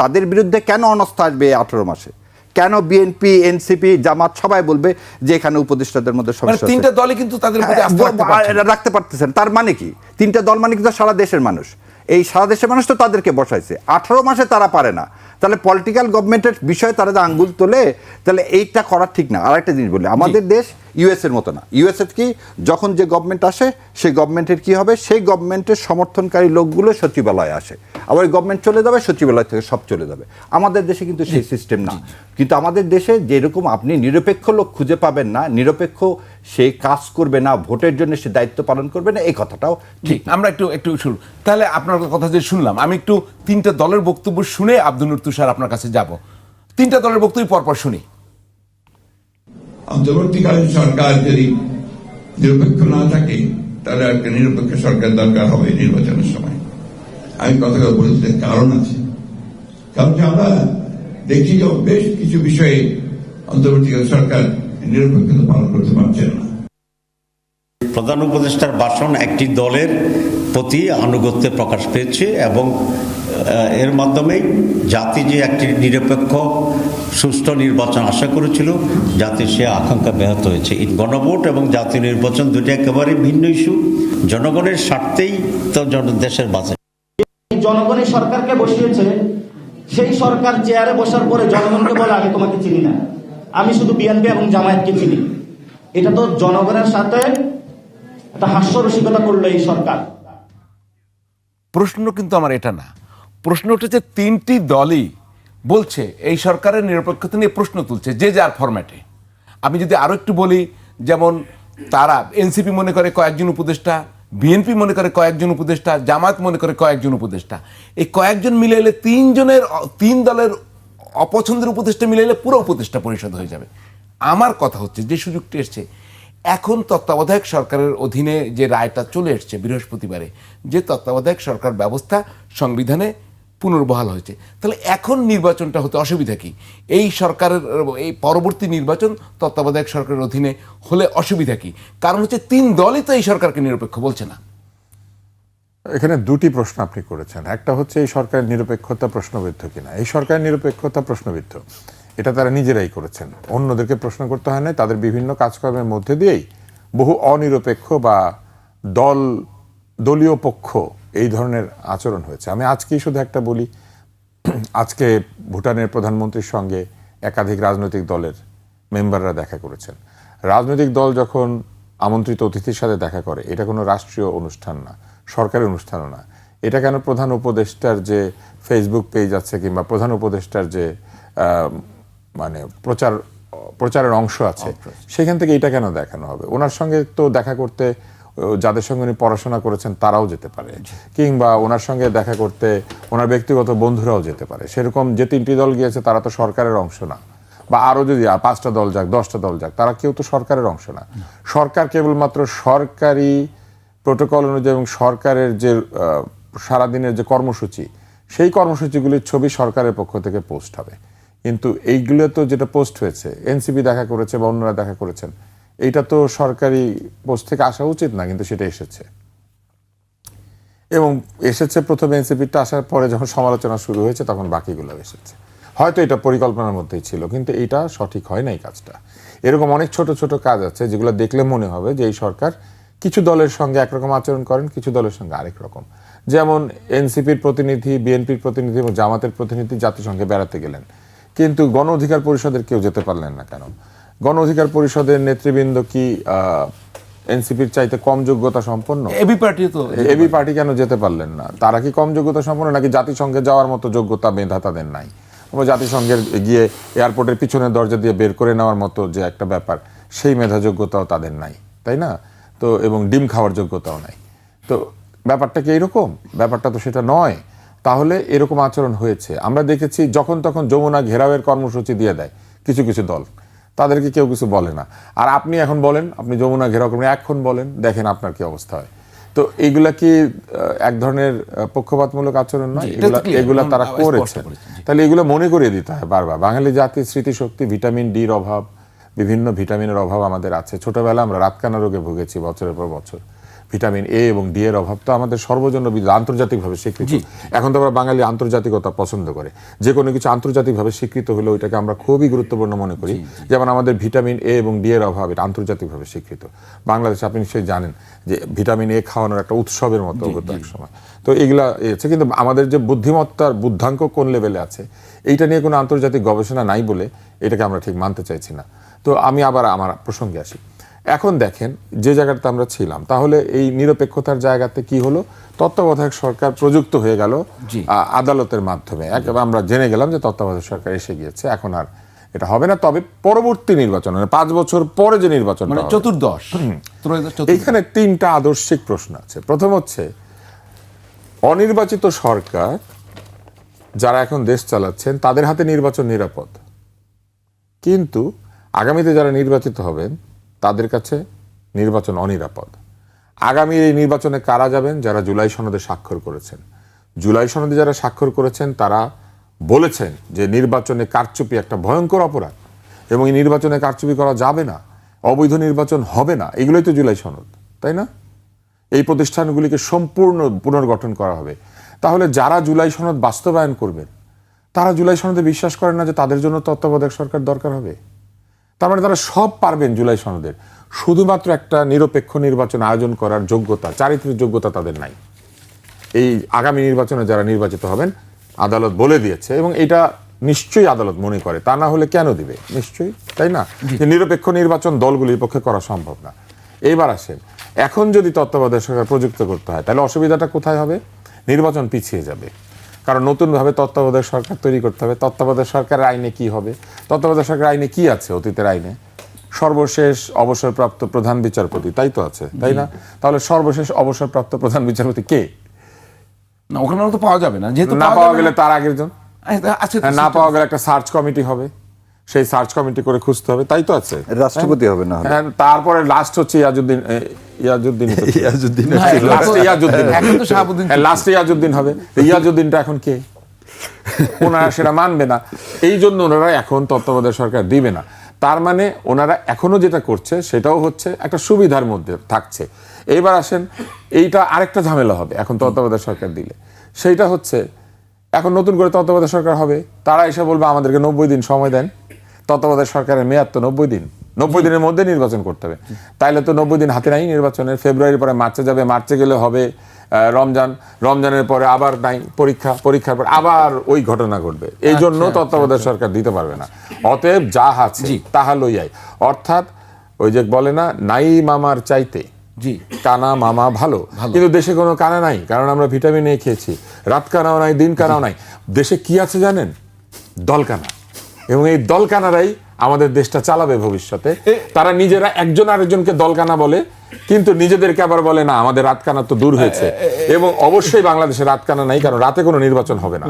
তাদের বিরুদ্ধে কেন অনাস্থা আসবে 18 মাসে? কেন বিএনপি, এনসিপি, জামাত সবাই বলবে যে এখানে উপদেষ্টাদের মধ্যে সমস্যা আছে?
তিনটা দলই কিন্তু তাদের প্রতি আস্থা
রাখতে পারতেছেন। তার মানে কি? 3টা দল মানে কিন্তু সারা দেশের মানুষ, এই সারা দেশের মানুষ তো তাদেরকে বসাইছে। 18 মাসে তারা পারে না, তাহলে পলিটিক্যাল গভর্নমেন্টের বিষয়ে তারা যে আঙ্গুল তোলে, তাহলে এইটা করা ঠিক না। আর একটা জিনিস বলি, আমাদের দেশ ইউএসের মতো না। ইউএসএ কি যখন যে গভর্নমেন্ট আসে সেই গভর্নমেন্টের কি হবে, সেই গভর্নমেন্টের সমর্থনকারী লোকগুলো সচিবালয়ে আসে, আবার গভর্নমেন্ট চলে যাবে সচিবালয় থেকে সব চলে যাবে। আমাদের দেশে কিন্তু সেই সিস্টেম না। কিন্তু আমাদের দেশে যেরকম আপনি নিরপেক্ষ লোক খুঁজে পাবেন না, নিরপেক্ষ সে কাজ করবে না, ভোটের জন্য সে দায়িত্ব পালন করবে না, এই কথাটাও ঠিক।
আমরা একটু শুরু, তাহলে আপনার কথা যে শুনলাম, আমি একটু 3টা দলের বক্তব্য শুনে আব্দুল নূর তুষার আপনার কাছে যাব। 3টা দলের বক্তব্য পরপর শুনি।
অন্তর্বর্তীকালীন সরকার যদি নিরপেক্ষ না থাকে তাহলে একটা নিরপেক্ষ সরকার দরকার হবে নির্বাচনের সময়। আমি কথাটা বলতে কারণ আছে, কারণ আমরা দেখি যে বেশ কিছু বিষয়ে অন্তর্বর্তীকালীন সরকার নিরপেক্ষতা পালন করতে পারছেন না।
প্রধান উপদেষ্টার ভাষণ একটি দলের প্রতি আনুগত্যে প্রকাশ পেয়েছে এবং এর মাধ্যমেই জাতি যে একটি নিরপেক্ষ সুষ্ঠু নির্বাচন আশা করেছিল, জাতি সে আকাঙ্ক্ষা ব্যাহত হয়েছে। গণভোট এবং জাতীয় নির্বাচন দুটি একেবারে ভিন্ন ইস্যু। জনগণের স্বার্থেই তো দেশের বাঁচে।
জনগণের সরকারকে বসিয়েছে, সেই সরকার চেয়ারে বসার পরে জনগণকে বলে আমি তোমাকে চিনি না, আমি শুধু বিএনপি এবং জামায়াতকে চিনি। এটা তো জনগণের সাথে একটা হাস্যরসিকতা করলো এই সরকার।
প্রশ্ন কিন্তু আমার এটা না, প্রশ্ন উঠেছে 3টি দলই বলছে এই সরকারের নিরপেক্ষতা নিয়ে প্রশ্ন তুলছে যে যার ফরম্যাটে। আমি যদি আরো একটু বলি, যেমন তারা এনসিপি মনে করে কয়েকজন উপদেষ্টা, বিএনপি মনে করে কয়েকজন উপদেষ্টা, জামাত মনে করে কয়েকজন উপদেষ্টা। এই কয়েকজন মিলে এলে তিন দলের অপছন্দের উপদেষ্টা মিলে এলে পুরো উপদেষ্টা পরিষদ হয়ে যাবে। আমার কথা হচ্ছে যে সুযোগটি এসছে এখন তত্ত্বাবধায়ক সরকারের অধীনে যে রায়টা চলে এসছে বৃহস্পতিবারে, যে তত্ত্বাবধায়ক সরকার ব্যবস্থা সংবিধানে পুনর্বহাল হয়েছে, তাহলে এখন নির্বাচনটা হতে অসুবিধা কি? এই সরকারের এই পরবর্তী নির্বাচন তত্ত্বাবধায়ক সরকারের অধীনে হলে অসুবিধা কি? কারণ হচ্ছে তিন দলই তো এই সরকারকে নিরপেক্ষ বলছে না।
এখানে দুটি প্রশ্ন আপনি করেছেন। একটা হচ্ছে এই সরকারের নিরপেক্ষতা প্রশ্নবিদ্ধ কিনা। এই সরকারের নিরপেক্ষতা প্রশ্নবিদ্ধ, এটা তারা নিজেরাই করেছেন, অন্যদেরকে প্রশ্ন করতে হয় না। তাদের বিভিন্ন কাজকর্মের মধ্যে দিয়েই বহু অনিরপেক্ষ বা দলীয় পক্ষ এই ধরনের আচরণ হয়েছে। আমি আজকেই শুধু একটা বলি, আজকে ভুটানের প্রধানমন্ত্রীর সঙ্গে একাধিক রাজনৈতিক দলের মেম্বাররা দেখা করেছেন। রাজনৈতিক দল যখন আমন্ত্রিত অতিথির সাথে দেখা করে, এটা কোনো রাষ্ট্রীয় অনুষ্ঠান না, সরকারি অনুষ্ঠানও না। এটা কেন প্রধান উপদেষ্টার যে ফেসবুক পেজ আছে কিংবা প্রধান উপদেষ্টার যে মানে প্রচারের অংশ আছে, সেখান থেকে এটা কেন দেখানো হবে? ওনার সঙ্গে তো দেখা করতে যাদের সঙ্গে উনি পড়াশোনা করেছেন তারাও যেতে পারে, কিংবা ওনার সঙ্গে দেখা করতে ওনার ব্যক্তিগত বন্ধুরাও যেতে পারে। সেরকম যে 3টি দল গিয়েছে তারা তো সরকারের অংশ না, বা আরও যদি 5টা দল যাক, 10টা দল যাক, তারা কেউ তো সরকারের অংশ না। সরকার কেবলমাত্র সরকারি প্রোটোকল অনুযায়ী এবং সরকারের যে সারাদিনের যে কর্মসূচি, সেই কর্মসূচিগুলির ছবি সরকারের পক্ষ থেকে পোস্ট হবে। কিন্তু এইগুলো তো যেটা পোস্ট হয়েছে, এনসিপি দেখা করেছে বা অন্যরা দেখা করেছেন, এইটা তো সরকারি পোস্ট থেকে আসা উচিত না, কিন্তু সেটা এসেছে। এবং এসেছে প্রথমে এনসিপিটা আসার পরে যখন সমালোচনা শুরু হয়েছে তখন বাকিগুলো এসেছে। হয়তো এটা পরিকল্পনার মধ্যেই ছিল, কিন্তু এটা সঠিক হয় না এই কাজটা। এরকম অনেক ছোট ছোট কাজ আছে যেগুলো দেখলে মনে হবে যে এই সরকার কিছু দলের সঙ্গে একরকম আচরণ করেন, কিছু দলের সঙ্গে আরেক রকম। যেমন এনসিপির প্রতিনিধি, বিএনপির প্রতিনিধি এবং জামাতের প্রতিনিধি জাতিসংঘে বেড়াতে গেলেন, কিন্তু গণ অধিকার পরিষদের কেউ যেতে পারলেন না কেন? গণ অধিকার পরিষদের নেতৃবৃন্দ কি এনসিপির চাইতে কম যোগ্যতা সম্পন্ন? এবি পার্টি কেন যেতে পারলেন না? তারা কি কম যোগ্যতা সম্পন্ন, নাকি জাতিসংঘে যাওয়ার মতো যোগ্যতা মেধা তাদের নাই? জাতিসংঘের গিয়ে এয়ারপোর্টের পিছনের দরজা দিয়ে বের করে নেওয়ার মতো যে একটা ব্যাপার, সেই মেধা যোগ্যতাও তাদের নাই, তাই না? তো এবং ডিম খাওয়ার যোগ্যতাও নাই। তো ব্যাপারটা কি এরকম? ব্যাপারটা তো সেটা নয়। তাহলে এরকম আচরণ হয়েছে। আমরা দেখেছি যখন তখন যমুনা ঘেরাওয়ের কর্মসূচি দিয়ে দেয় কিছু কিছু দল, তাদেরকে কেউ কিছু বলে না। আর আপনি এখন বলেন আপনি যমুনা ঘেরাও করবেন, এখন বলেন, দেখেন আপনার কি অবস্থা হয়। তো এইগুলা কি এক ধরনের পক্ষপাতমূলক আচরণ নয়? এগুলা তারা করেছে। তাহলে এগুলো মনে করিয়ে দিতে হয় বারবার। বাঙালি জাতির স্মৃতিশক্তি, ভিটামিন ডির অভাব, বিভিন্ন ভিটামিনের অভাব আমাদের আছে। ছোটবেলা আমরা রাতকানা রোগে ভুগেছি বছরের পর বছর। ভিটামিন এ এবং ডি এর অভাব তো আমাদের সর্বজনবিদিত, আন্তর্জাতিকভাবে স্বীকৃত। এখন তো আমরা বাঙালি আন্তর্জাতিকতা পছন্দ করে, যে কোনো কিছু আন্তর্জাতিকভাবে স্বীকৃত হলে ওইটাকে আমরা খুবই গুরুত্বপূর্ণ মনে করি। যেমন আমাদের ভিটামিন এ এবং ডি এর অভাব, এটা আন্তর্জাতিকভাবে স্বীকৃত। বাংলাদেশে আপনি নিশ্চয়ই জানেন যে ভিটামিন এ খাওয়ানোর একটা উৎসবের মতো হতো এক সময়। তো এগুলা আছে, কিন্তু আমাদের যে বুদ্ধিমত্তার বুদ্ধাঙ্ক কোন লেভেলে আছে এইটা নিয়ে কোনো আন্তর্জাতিক গবেষণা নাই বলে এটাকে আমরা ঠিক মানতে চাইছি না। তো আমি আবার আমার প্রসঙ্গে আসি। এখন দেখেন যে জায়গাটাতে আমরা ছিলাম, তাহলে এই নিরপেক্ষতার জায়গাতে কি হলো? তত্ত্বাবধায়ক সরকার প্রযুক্ত হয়ে গেল আদালতের মাধ্যমে। একেবারে আমরা জেনে গেলাম যে তত্ত্বাবধায়ক সরকার এসে গিয়েছে, এখন আর এটা হবে না। তবে পরবর্তী নির্বাচন, 5 বছর পরে যে নির্বাচন,
চতুর্দশ,
এইখানে 3টা আদর্শিক প্রশ্ন আছে। প্রথম হচ্ছে অনির্বাচিত সরকার যারা এখন দেশ চালাচ্ছেন তাদের হাতে নির্বাচন নিরাপদ, কিন্তু আগামীতে যারা নির্বাচিত হবেন তাদের কাছে নির্বাচন অনিরাপদ। আগামী এই নির্বাচনে কারা যাবেন? যারা জুলাই সনদে স্বাক্ষর করেছেন। জুলাই সনদে যারা স্বাক্ষর করেছেন তারা বলেছেন যে নির্বাচনে কারচুপি একটা ভয়ঙ্কর অপরাধ এবং এই নির্বাচনে কারচুপি করা যাবে না, অবৈধ নির্বাচন হবে না। এগুলোই তো জুলাই সনদ, তাই না? এই প্রতিষ্ঠানগুলিকে সম্পূর্ণ পুনর্গঠন করা হবে। তাহলে যারা জুলাই সনদ বাস্তবায়ন করবেন তারা জুলাই সনদে বিশ্বাস করেন না যে তাদের জন্য তত্ত্বাবধায়ক সরকার দরকার হবে? তার মানে তারা সব পারবেন জুলাই সনদের, শুধুমাত্র একটা নিরপেক্ষ নির্বাচন আয়োজন করার যোগ্যতা, চারিত্রিক যোগ্যতা তাদের নাই। এই আগামী নির্বাচনে যারা নির্বাচিত হবেন আদালত বলে দিয়েছে, এবং এটা নিশ্চয়ই আদালত মনে করে, তা না হলে কেন দিবে? নিশ্চয়ই, তাই না? যে নিরপেক্ষ নির্বাচন দলগুলির পক্ষে করা সম্ভব না। এইবার আসেন, এখন যদি তত্ত্বাবধায়ক সরকার প্রযুক্ত করতে হয় তাহলে অসুবিধাটা কোথায় হবে? নির্বাচন পিছিয়ে যাবে, কারণ নতুনভাবে তত্ত্বাবধায়ক সরকার তৈরি করতে হবে। তত্ত্বাবধায়ক সরকারের আইনে কি হবে? তত্ত্বাবধায়ক সরকারের আইনে কি আছে? অতীতের আইনে সর্বশেষ অবসরপ্রাপ্ত প্রধান বিচারপতি, তাই তো আছে, তাই না? তাহলে সর্বশেষ অবসরপ্রাপ্ত প্রধান বিচারপতি কে?
না, ওখানে তো পাওয়া যাবে না, যেহেতু
না পাওয়া
যাবে
গেলে
না।
তার আগের জন,
আছে তো
না
system।
পাওয়া গেলে একটা সার্চ কমিটি হবে, সেই সার্চ কমিটি করে খুঁজতে হবে, তাই তো আছে।
রাষ্ট্রপতি হবে না হলে।
হ্যাঁ, তারপরে লাস্ট হচ্ছে ইয়াজউদ্দিন
ইয়াজউদ্দিন
না, এখন তো-
লাস্টে ইয়াজউদ্দিন
এখন তো শাহাবুদ্দিন
হ্যাঁ, লাস্টে ইয়াজউদ্দিন হবে। তো ইয়াজউদ্দিনটা এখন কে? ওনারা সেটা মানবে না, এই জন্য ওনারা এখন তত্ত্বাবধায়ক সরকার দিবে না। তার মানে ওনারা এখনো যেটা করছে সেটাও হচ্ছে একটা সুবিধার মধ্যে থাকছে। এইবার আসেন, এইটা আরেকটা ঝামেলা হবে এখন তত্ত্বাবধায়ক সরকার দিলে, সেইটা হচ্ছে এখন নতুন করে তত্ত্বাবধায়ক সরকার হবে, তারা এসে বলবে আমাদেরকে 90 দিন সময় দেন। তত্ত্বাবধায়ক সরকারের মেয়াদ তো 90 দিন, 90 দিনের মধ্যে নির্বাচন করতে হবে। তাইলে তো 90 দিন হাতে নাই নির্বাচনের, ফেব্রুয়ারির পরে মার্চে যাবে, মার্চে গেলে হবে রমজান, রমজানের পরে আবার নাই পরীক্ষা, পরীক্ষার পর আবার ওই ঘটনা ঘটবে। এই জন্য তত্ত্বাবধায়ক সরকার দিতে পারবে না। অতএব যা আছে তাহা লইয়াই, অর্থাৎ ওই যে বলে না, নাই মামার চাইতে
জি
কানা মামা ভালো, কিন্তু দেশে কোনো কানা নাই, কারণ আমরা ভিটামিন এ খেয়েছি। রাত কানাও নাই, দিন কানাও নাই, দেশে কি আছে জানেন? দলকানা। এবং এই দলকানারাই আমাদের দেশটা চালাবে ভবিষ্যতে। তারা নিজেরা একজন আরেকজনকে দলকানা বলে, কিন্তু নিজেদেরকে আবার বলে না আমাদের রাতকানা তো দূর হয়েছে। এবং অবশ্যই বাংলাদেশে রাতকানা নাই, কারণ রাতে কোনো নির্বাচন হবে না,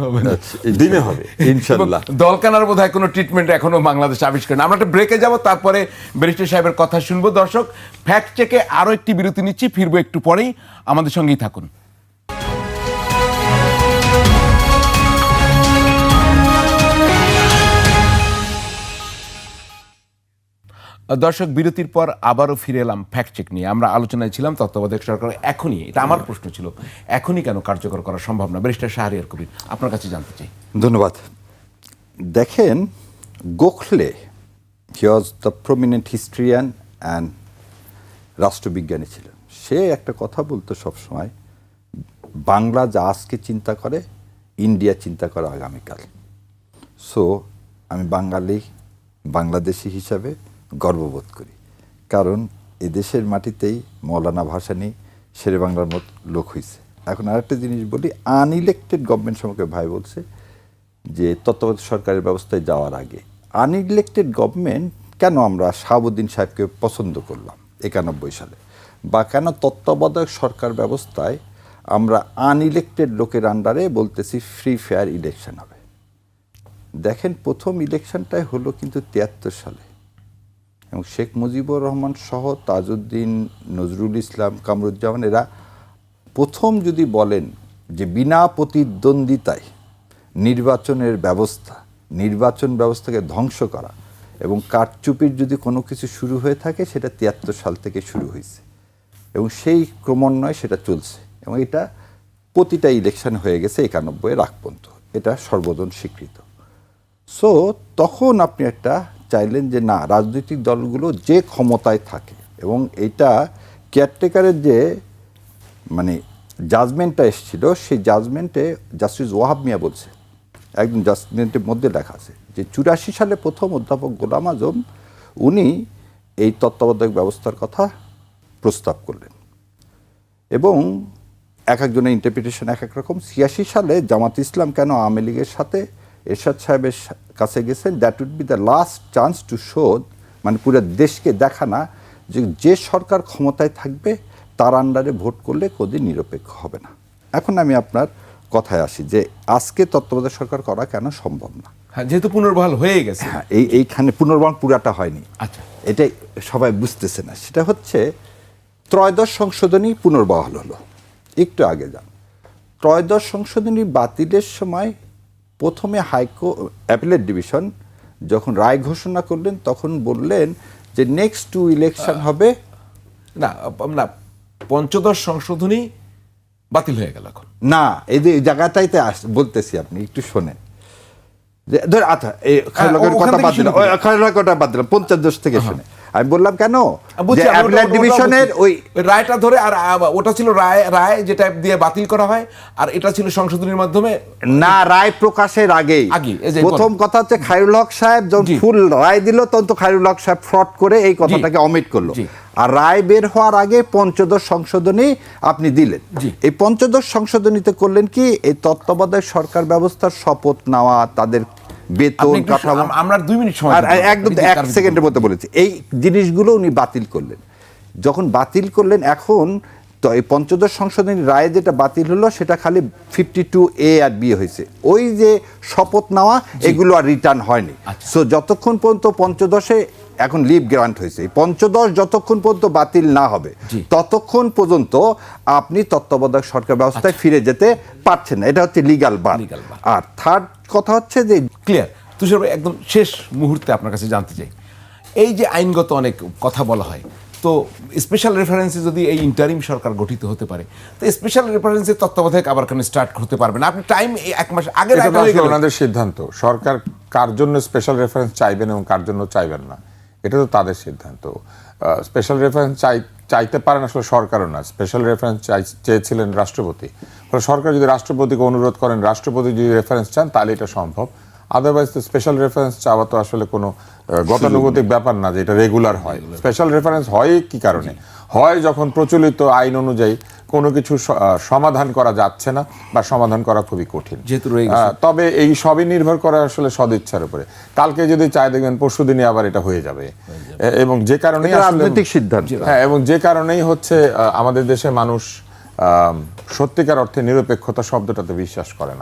দিনে হবে
ইনশাল্লাহ।
দলকানার বোধহয় কোনো ট্রিটমেন্ট এখনো বাংলাদেশ আবিষ্কার না। আমরা একটা ব্রেকে যাব, তারপরে ব্যারিস্টার সাহেবের কথা শুনবো। দর্শক, ফ্যাক্ট চেকে আরো একটি বিরতি নিচ্ছি, ফিরবো একটু পরেই, আমাদের সঙ্গেই থাকুন। দর্শক, বিরতির পর আবারও ফিরে এলাম ফ্যাক্ট চেক নিয়ে। আমরা আলোচনায় ছিলাম তত্ত্বাবধায়ক সরকার এখনই, এটা আমার প্রশ্ন ছিল, এখনই কেন কার্যকর করা সম্ভব না? ব্যারিস্টার শাহরিয়ার কবির, আপনার কাছে জানতে চাই।
ধন্যবাদ। দেখেন, Gokhale, he was the prominent historian and রাষ্ট্রবিজ্ঞানী ছিলেন। সে একটা কথা বলতো সবসময়, বাংলা যা আজকে চিন্তা করে, ইন্ডিয়া চিন্তা করে আগামীকাল। সো আমি বাঙালি, বাংলাদেশি হিসাবে গর্ববোধ করি, কারণ এদেশের মাটিতেই মৌলানা ভাসানী শেরে বাংলার মতো লোক হয়েছে। এখন আরেকটা জিনিস বলি, আনইলেক্টেড গভর্নমেন্ট সম্পর্কে ভাই বলছে যে তত্ত্বাবধায়ক সরকারের ব্যবস্থায় যাওয়ার আগে আনইলেক্টেড গভর্নমেন্ট কেন আমরা শাহাবুদ্দিন সাহেবকে পছন্দ করলাম 91 সালে, বা কেন তত্ত্বাবধায়ক সরকার ব্যবস্থায় আমরা আনইলেক্টেড লোকের আন্ডারে বলতেছি ফ্রি ফেয়ার ইলেকশন হবে। দেখেন, প্রথম ইলেকশনটাই হলো কিন্তু 73 সালে, এবং শেখ মুজিবুর রহমান সহ তাজউদ্দিন, নজরুল ইসলাম, কামরুজ্জামান, এরা প্রথম যদি বলেন যে বিনা প্রতিদ্বন্দ্বিতায় নির্বাচনের ব্যবস্থা, নির্বাচন ব্যবস্থাকে ধ্বংস করা এবং কারচুপির যদি কোনো কিছু শুরু হয়ে থাকে, সেটা 73 সাল থেকে শুরু হয়েছে এবং সেই ক্রমান্বয়ে সেটা চলছে, এবং এটা প্রতিটা ইলেকশন হয়ে গেছে 91-এর আগ পর্যন্ত, এটা সর্বজন স্বীকৃত। সো তখন আপনি একটা চাইলেন যে না, রাজনৈতিক দলগুলো যে ক্ষমতায় থাকে, এবং এটা কেয়ারটেকারের যে মানে জাজমেন্টটা এসেছিল, সেই জাজমেন্টে জাস্টিস ওয়াহাব মিয়া বলছে, একদম জাজমেন্টের মধ্যে লেখা আছে যে 84 সালে প্রথম অধ্যাপক গোলাম আজম উনি এই তত্ত্বাবধায়ক ব্যবস্থার কথা প্রস্তাব করলেন, এবং এক একজনের ইন্টারপ্রিটেশন এক এক রকম। 86 সালে জামাত ইসলাম কেন আওয়ামী লীগের সাথে এরশাদ সাহেবের কাছে গেছেন, that would be the last chance to show, মানে পুরো দেশকে দেখানা যে যে সরকার ক্ষমতায় থাকবে তার আন্ডারে ভোট করলে কোনোদিন নিরপেক্ষ হবে না। এখন আমি আপনার কথায় আসি যে আজকে তত্ত্বাবধায়ক সরকার করা কেন সম্ভব না।
হ্যাঁ, যেহেতু পুনর্বহাল হয়ে গেছে।
হ্যাঁ, এইখানে পুনর্বহাল পুরাটা হয়নি।
আচ্ছা,
এটাই সবাই বুঝতেছে না। সেটা হচ্ছে ত্রয়োদশ সংশোধনী পুনর্বহাল হলো, একটু আগে যান। ত্রয়োদশ সংশোধনী বাতিলের সময় প্রথমে অ্যাপিলেট ডিভিশন যখন রায় ঘোষণা করলেন, তখন বললেন যে নেক্সট 2 ইলেকশন হবে
না না, পঞ্চদশ সংশোধনী বাতিল হয়ে গেল এখন।
না। এই যে জায়গাটাইতে বলতেছি, আপনি একটু শোনেন যে ধর, আচ্ছা এই খায়রুলের
ওখান
কথা
থেকে
বাদ দিলাম,
শুরু করি।
খায়রুলের কথা বাদ দিলাম, 50 থেকে শুনে আমি বললাম কেন
বুঝছি,
যে
আমি
অ্যাপিলেট
ওটা
ডিভিশনের
বুঝছি।
ওই
রায়টা ধরে, আর ওটা ছিল রায় যেটা দিয়ে বাতিল করা হয়, আর এটা ছিল সংশোধনীর মাধ্যমে।
না, রায় প্রকাশের আগেই
আগে, এই যে
প্রথম কথা হচ্ছে খায়রুল হক সাহেব যখন
জি।
ফুল রায় দিল, তখন তো খায়রুল হক সাহেব ফ্রড করে এই কথাটাকে অমিট করলো,
জি।
আর রায় বের হওয়ার আগে পঞ্চদশ সংশোধনী আপনি দিলেন।
জি।
এই পঞ্চদশ সংশোধনীতে করলেন কি, এই তত্ত্বাবধায়ক সরকার ব্যবস্থার শপথ নেওয়া, তাদের বেতন
আপনি একটু
কাঠামো
আমরা 2 মিনিট সময়
আর
দিতে পারি।
একদম
আপনি
এক
তার ভিতরে
সেকেন্ডের মধ্যে বলেছি এই জিনিসগুলো উনি বাতিল করলেন। যখন বাতিল করলেন, এখন তো এই পঞ্চদশ সংশোধনী রায় যেটা বাতিল হলো সেটা খালি 52A আর B হয়েছে, ওই যে শপথ নেওয়া এগুলো আর রিটার্ন হয়নি। সো যতক্ষণ পর্যন্ত পঞ্চদশে এখন লিভ গ্রান্ট হয়েছে, এই পঞ্চদশ যতক্ষণ পর্যন্ত বাতিল না হবে ততক্ষণ পর্যন্ত আপনি তত্ত্বাবধায়ক সরকার ব্যবস্থায় ফিরে যেতে পারছেন না, এটা হচ্ছে লিগ্যাল বার।
Legal bar।
আর থার্ড কথা হচ্ছে যে
ক্লিয়ার। তুষার ভাই, একদম শেষ মুহূর্তে আপনার কাছে জানতে চাই, এই যে আইনগত অনেক কথা বলা হয়, তো স্পেশাল রেফারেন্সে যদি এই ইন্টারিম সরকার গঠিত হতে পারে, তো স্পেশাল রেফারেন্সে তত্ত্বাবধায়ক আবার কেন স্টার্ট করতে পারবে না? আপনি টাইম 1 মাস আগে
এটা তো
রাখা হয়ে
আসলে
গেল।
ওনাদের সিদ্ধান্ত, সরকার কার জন্য স্পেশাল রেফারেন্স চাইবেন এবং কার জন্য চাইবেন না এটা তো তাদের সিদ্ধান্ত। স্পেশাল রেফারেন্স চাইতে পারেন আসলে সরকারও না, স্পেশাল রেফারেন্স চেয়েছিলেন রাষ্ট্রপতি। ফলে সরকার যদি রাষ্ট্রপতিকে অনুরোধ করেন, রাষ্ট্রপতি যদি রেফারেন্স চান, তাহলে এটা সম্ভব। আদারওয়াইজ তো স্পেশাল রেফারেন্স চাওয়া তো আসলে কোনো গতানুগতিক ব্যাপার না যে এটা রেগুলার হয়। স্পেশাল রেফারেন্স হয় কি কারণে হয়? যখন প্রচলিত আইন অনুযায়ী কোনো কিছু সমাধান করা যাচ্ছে না বা সমাধান করা খুবই কঠিন,
যেহেতু রয়ে গেছে।
তবে এই সবই নির্ভর করে আসলে সদিচ্ছার উপরে। কালকে যদি চাই দেখবেন পরশুদিনই আবার এটা হয়ে যাবে। এবং যে কারণেই
এটা
আসলে
রাজনৈতিক সিদ্ধান্ত।
হ্যাঁ, এবং যে কারণেই হচ্ছে আমাদের দেশে মানুষ সত্যিকার অর্থে নিরপেক্ষতা শব্দটাতে বিশ্বাস করে না।